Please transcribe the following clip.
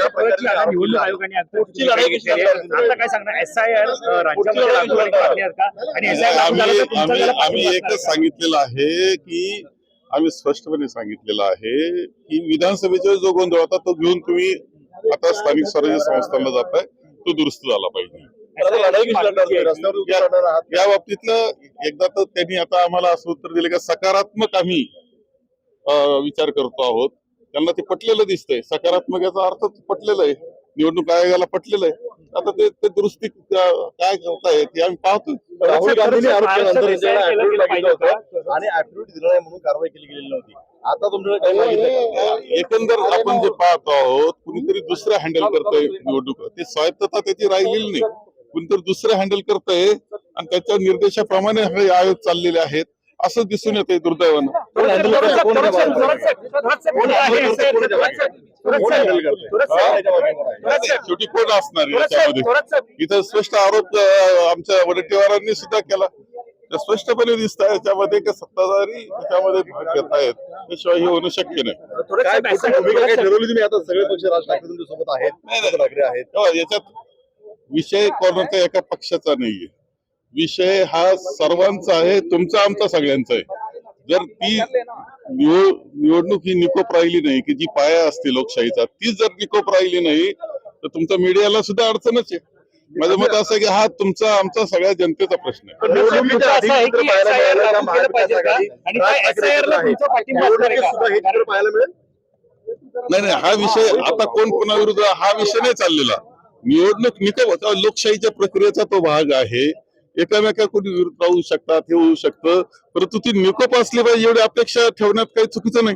प्रकारची आता निवडणूक आयोगाने आता काय सांगणार SIR राज्यामध्ये लागू करणार का? आणि SIR लागू झालं तर तुमचा त्याला आम्ही पाठिंबा एकच असणार का? सांगितलेलं आहे की आम्ही स्पष्टपणे सांगितलेलं आहे की विधानसभेचा जो गोंधळ होता तो घेऊन तुम्ही आता स्थानिक स्वराज्य संस्थांना जाताय तो दुरुस्त झाला पाहिजे. या बाबतीतलं एकदा तर त्यांनी आता आम्हाला असं उत्तर दिलं की सकारात्मक आम्ही विचार करतो आहोत. त्यांना ते पटलेलं दिसतंय. सकारात्मक याचा अर्थ पटलेलं आहे, निवडणूक आयोगाला पटलेलं आहे. आता ते दुरुस्ती काय करताय ते आम्ही पाहतो. राहुल गांधींनी आरोप केल्यानंतर आणि ऍफिडेव्हिट दिलं नाही म्हणून कारवाई केली गेलेली नव्हती. आता तुमच्याकडे काय मागितलं? एकंदर आपण जे पाहतो आहोत कुणीतरी दुसरं हँडल करतोय निवडणूक. ते स्वायत्तता त्याची राहिलेली नाही. कुणीतरी दुसरं हँडल करतंय आणि त्याच्या निर्देशाप्रमाणे हे आयोग चाललेले आहेत असं दिसून येते दुर्दैवानं. शेवटी कोण असणार याच्यामध्ये? इथं स्पष्ट आरोप आमच्या वडेट्टीवारांनी सुद्धा केला. स्पष्टपणे दिसत आहे याच्यामध्ये की सत्ताधारी त्याच्यामध्ये भाग घेत आहेत. त्याशिवाय हे होणं शक्य नाही. भूमिका काय ठरवली तुम्ही? आता सगळे पक्ष राज ठाकरे तुमच्या सोबत आहेत, ठाकरे आहेत. याच्यात विषय कोणाचा एका पक्षाचा नाहीये. विषय हा सर्वांचा आहे, तुमचा आमचा सगळ्यांचा आहे. जर ती निवडणूक ही निकोप राहिली नाही की जी पाया असते लोकशाहीचा, ती जर निकोप राहिली नाही तर तुमच्या मीडियाला सुद्धा अडचणच आहे. माझं मत असं आहे की हा तुमचा आमचा सगळ्या जनतेचा प्रश्न आहे. नाही, हा विषय आता कोण कोणाविरुद्ध हा विषय नाही चाललेला. निवडणूक निकोप लोकशाहीच्या प्रक्रियेचा तो भाग आहे. एकामेका कोणी विरुद्ध राहू शकतात, हे होऊ शकतं, परंतु ती निकोप असली पाहिजे एवढी अपेक्षा ठेवण्यात काही चुकीचं नाही.